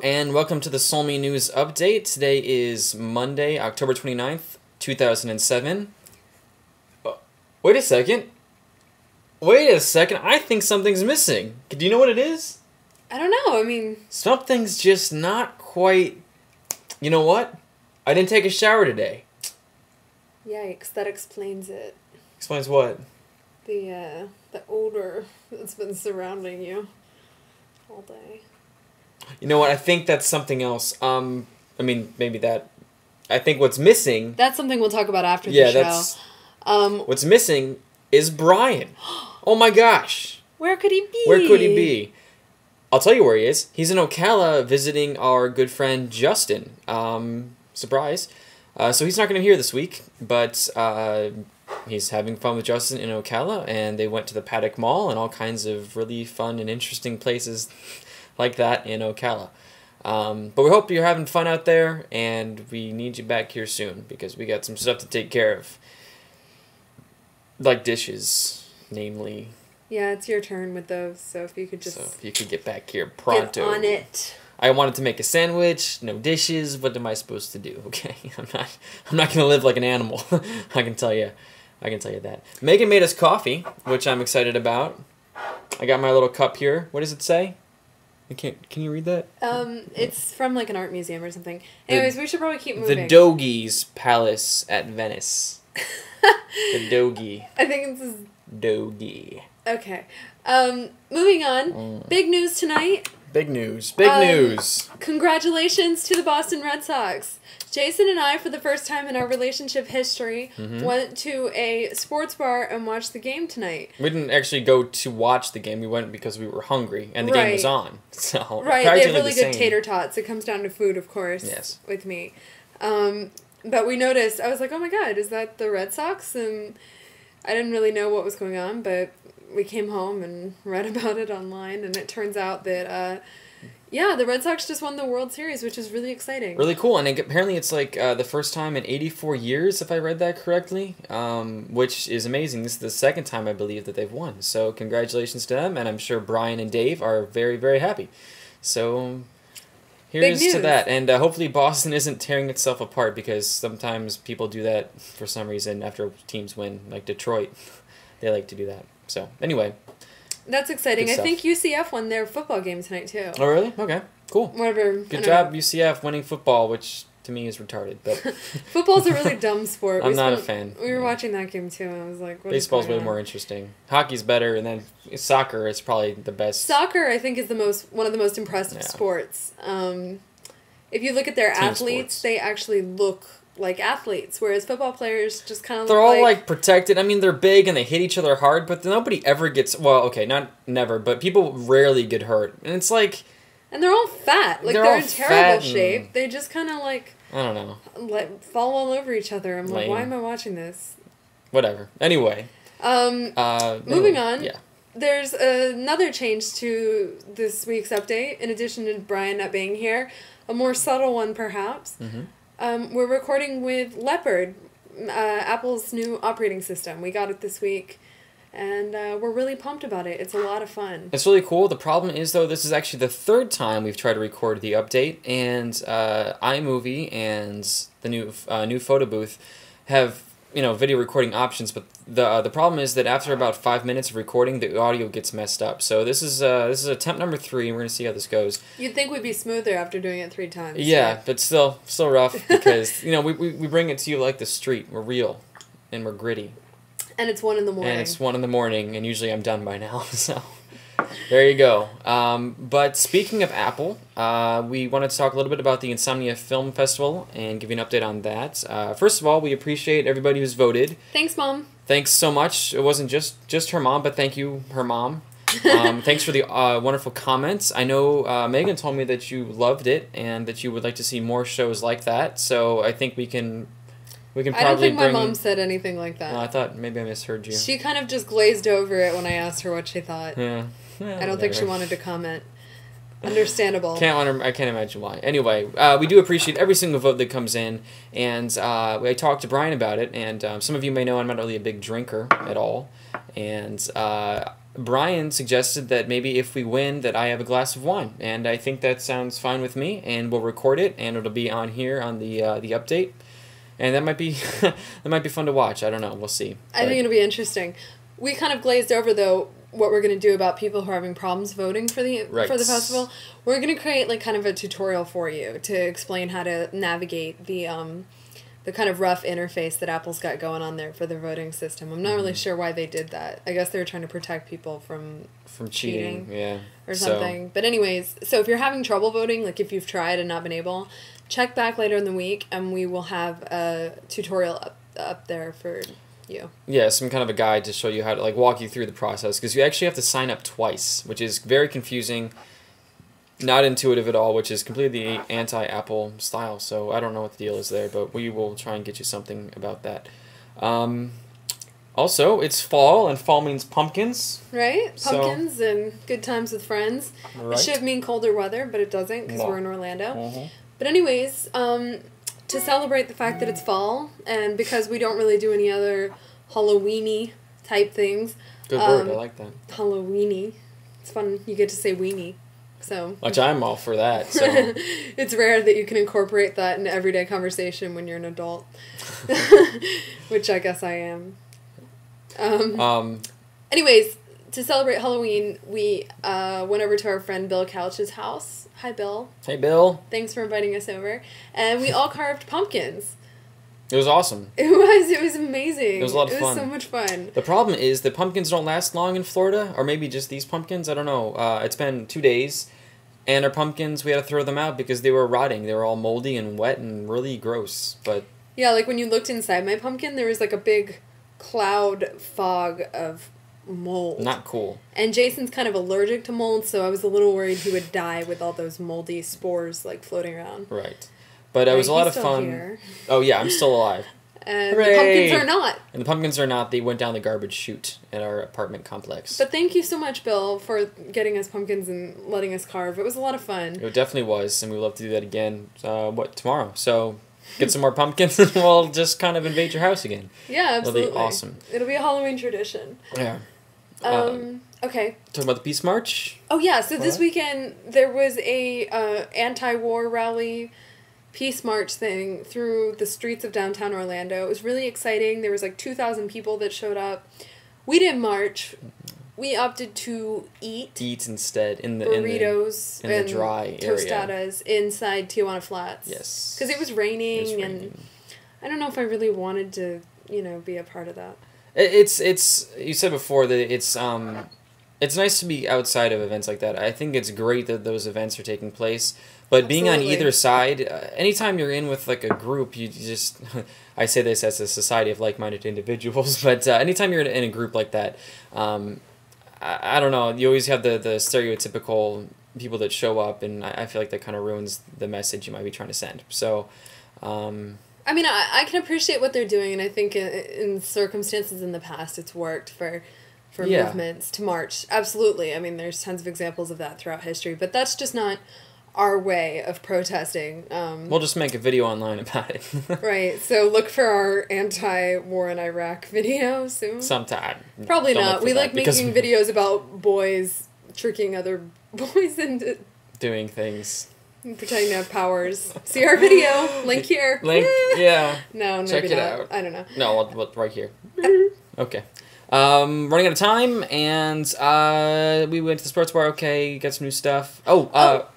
and welcome to the SOLMI News Update. Today is Monday, October 29th, 2007. Wait a second. I think something's missing. Do you know what it is? I don't know. I mean... Something's just not quite... You know what? I didn't take a shower today. Yikes, that explains it. Explains what? The odor that's been surrounding you all day. You know what? I think that's something else. I mean, maybe that... I think what's missing... That's something we'll talk about after the show. That's... what's missing is Brian. Oh my gosh. Where could he be? Where could he be? I'll tell you where he is. He's in Ocala visiting our good friend Justin. Surprise. So he's not going to be here this week, but he's having fun with Justin in Ocala, and they went to the Paddock Mall and all kinds of really fun and interesting places like that in Ocala. But we hope you're having fun out there, and we need you back here soon because we got some stuff to take care of. Like dishes, namely. Yeah, it's your turn with those, so if you could just... So if you could get back here pronto. Get on it. I wanted to make a sandwich, no dishes, what am I supposed to do? Okay, I'm not going to live like an animal. I can tell you that. Megan made us coffee, which I'm excited about. I got my little cup here. What does it say? Can you read that? It's from like an art museum or something. Anyways, we should probably keep moving. The Doge's Palace at Venice. The Doge. I think this is... Doge. Okay. Moving on. Big news tonight. Big news. Big news. Congratulations to the Boston Red Sox. Jason and I, for the first time in our relationship history, went to a sports bar and watched the game tonight. We didn't actually go to watch the game. We went because we were hungry and the game was on. So right, they have really good tater tots. It comes down to food, of course, yes. With me. But we noticed, I was like, oh my god, is that the Red Sox? And I didn't really know what was going on, but we came home and read about it online, and it turns out that, yeah, the Red Sox just won the World Series, which is really exciting. Really cool, and apparently it's like the first time in 84 years, if I read that correctly, which is amazing. This is the second time, I believe, that they've won. So congratulations to them, and I'm sure Brian and Dave are very, very happy. So... Here's to that, and hopefully Boston isn't tearing itself apart, because sometimes people do that for some reason after teams win, like Detroit. They like to do that. So, anyway. That's exciting. I think UCF won their football game tonight, too. Oh, really? Okay, cool. Whatever. Good job, UCF, winning football, which to me is retarded. But football's a really dumb sport. I'm not a fan. We were watching that game, too, and I was like, what Baseball's way more interesting. Hockey's better, and then soccer is probably the best. Soccer, I think, is one of the most impressive sports. If you look at their athletes, they actually look like athletes, whereas football players just kind of look all like protected. I mean, they're big and they hit each other hard, but nobody ever gets... Well, okay, not never, but people rarely get hurt. And it's like... And they're all fat. Like, they're in terrible shape. They just kind of, like... I don't know. Fall all over each other. I'm like, why am I watching this? Whatever. Anyway. Moving on. Yeah. There's another change to this week's update, in addition to Brian not being here. A more subtle one, perhaps. We're recording with Leopard, Apple's new operating system. We got it this week, and we're really pumped about it. It's a lot of fun. It's really cool. The problem is, though, this is actually the third time we've tried to record the update, and iMovie and the new photo booth have video recording options, but the problem is that after about 5 minutes of recording, the audio gets messed up. So this is attempt number 3, and we're gonna see how this goes. You'd think we'd be smoother after doing it 3 times. Yeah, right? But still rough because we bring it to you like the street. We're real, and we're gritty. And it's 1 in the morning. And it's 1 in the morning, and usually I'm done by now. So there you go. But speaking of Apple, we wanted to talk a little bit about the Insomnia Film Festival and give you an update on that. First of all, we appreciate everybody who's voted. Thanks, Mom. Thanks so much. It wasn't just her mom, but thank you, her mom. Thanks for the wonderful comments. I know Megan told me that you loved it and that you would like to see more shows like that. So I think we can probably I don't think my mom said anything like that. I thought maybe I misheard you. She kind of just glazed over it when I asked her what she thought. Yeah. I don't think she wanted to comment. Understandable. I can't imagine why. Anyway, we do appreciate every single vote that comes in, and I talked to Brian about it, and some of you may know I'm not really a big drinker at all, and Brian suggested that maybe if we win, that I have a glass of wine, and I think that sounds fine with me. And we'll record it, and it'll be on here on the update, and that might be that might be fun to watch. I don't know. We'll see. I think it'll be interesting. We kind of glazed over though what we're going to do about people who are having problems voting for the festival. We're going to create like kind of a tutorial for you to explain how to navigate the kind of rough interface that Apple's got going on there for the voting system. I'm not really sure why they did that. I guess they were trying to protect people from cheating, yeah, or something. So. But anyways, so if you're having trouble voting, like if you've tried and not been able, check back later in the week, and we will have a tutorial up there for you. Yeah, some kind of a guide to show you how to like walk you through the process, because you actually have to sign up twice, which is very confusing. Not intuitive at all, which is completely anti-Apple style, so I don't know what the deal is there, but we will try and get you something about that. Also, it's fall, and fall means pumpkins. Right? Pumpkins and good times with friends. Right. It should mean colder weather, but it doesn't because we're in Orlando. But anyways, to celebrate the fact that it's fall, and because we don't really do any other Halloween-y type things. Good word, I like that. Halloween-y. It's fun. You get to say weenie. So, which I'm all for that. So. It's rare that you can incorporate that in everyday conversation when you're an adult, which I guess I am. Anyways, to celebrate Halloween, we went over to our friend Bill Couch's house. Hi, Bill. Hey, Bill. Thanks for inviting us over. And we all carved pumpkins. It was awesome. It was amazing. It was a lot of fun. It was so much fun. The problem is the pumpkins don't last long in Florida, or maybe just these pumpkins, I don't know. It's been 2 days, and our pumpkins, we had to throw them out because they were rotting. They were all moldy and wet and really gross. But yeah, like when you looked inside my pumpkin, there was like a big cloud fog of mold. Not cool. And Jason's kind of allergic to mold, so I was a little worried he would die with all those moldy spores like floating around. Right. But it was a lot of fun. Here. Oh, yeah, I'm still alive. And the pumpkins are not. And the pumpkins are not. They went down the garbage chute at our apartment complex. But thank you so much, Bill, for getting us pumpkins and letting us carve. It was a lot of fun. It definitely was, and we'd love to do that again, tomorrow? So get some more pumpkins, and we'll just kind of invade your house again. Yeah, absolutely. It'll be awesome. It'll be a Halloween tradition. Yeah. Okay. Talking about the Peace March? Oh, yeah. So this weekend, there was a anti-war rally Peace March thing through the streets of downtown Orlando. It was really exciting. There was like 2,000 people that showed up. We didn't march. We opted to eat instead in the burritos in the dry tostadas area inside Tijuana Flats. Yes, because it was raining, and I don't know if I really wanted to, be a part of that. It's you said before that it's nice to be outside of events like that. I think it's great that those events are taking place. But being on either side, anytime you're in with like a group, you just, I say this as a society of like-minded individuals, but anytime you're in a group like that, I don't know, you always have the stereotypical people that show up, and I feel like that kind of ruins the message you might be trying to send. So, I mean, I can appreciate what they're doing, and I think in circumstances in the past it's worked for movements to march. Absolutely. I mean, there's tons of examples of that throughout history, but that's just not our way of protesting. We'll just make a video online about it. Right, so look for our anti-war in Iraq video soon. Sometime. Probably not. We like making videos about boys tricking other boys into doing things. Pretending to have powers. See our video. Link here. Link, yeah. No, maybe check it not. out. I don't know. No, right here. Okay. Running out of time, and we went to the sports bar. Okay, got some new stuff. You want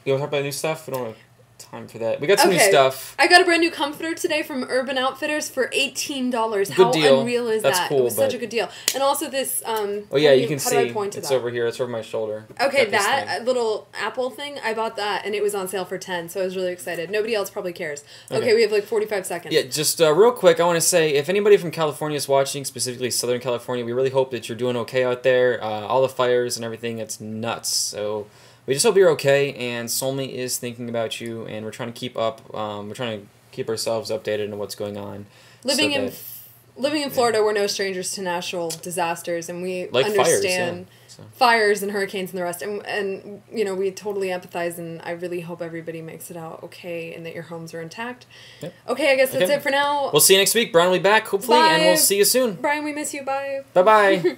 to talk about new stuff? We don't have time for that. We got some new stuff. I got a brand new comforter today from Urban Outfitters for $18. Good deal. How unreal is That's that? Cool, it was such a good deal. And also this. Oh yeah, you can see. How do I point to it's that? over here. It's over my shoulder. Okay, that little Apple thing. I bought that, and it was on sale for $10. So I was really excited. Nobody else probably cares. Okay, we have like 45 seconds. Yeah, just real quick, I want to say if anybody from California is watching, specifically Southern California, we really hope that you're doing okay out there. All the fires and everything, it's nuts. So. We just hope you're okay, and SOLMI is thinking about you, and we're trying to keep up. We're trying to keep ourselves updated on what's going on. Living in Florida, we're no strangers to natural disasters, and we understand fires and hurricanes and the rest. And we totally empathize, and I really hope everybody makes it out okay and that your homes are intact. Yep. Okay, I guess that's it for now. We'll see you next week. Brian will be back, hopefully, and we'll see you soon. Brian, we miss you. Bye. Bye-bye.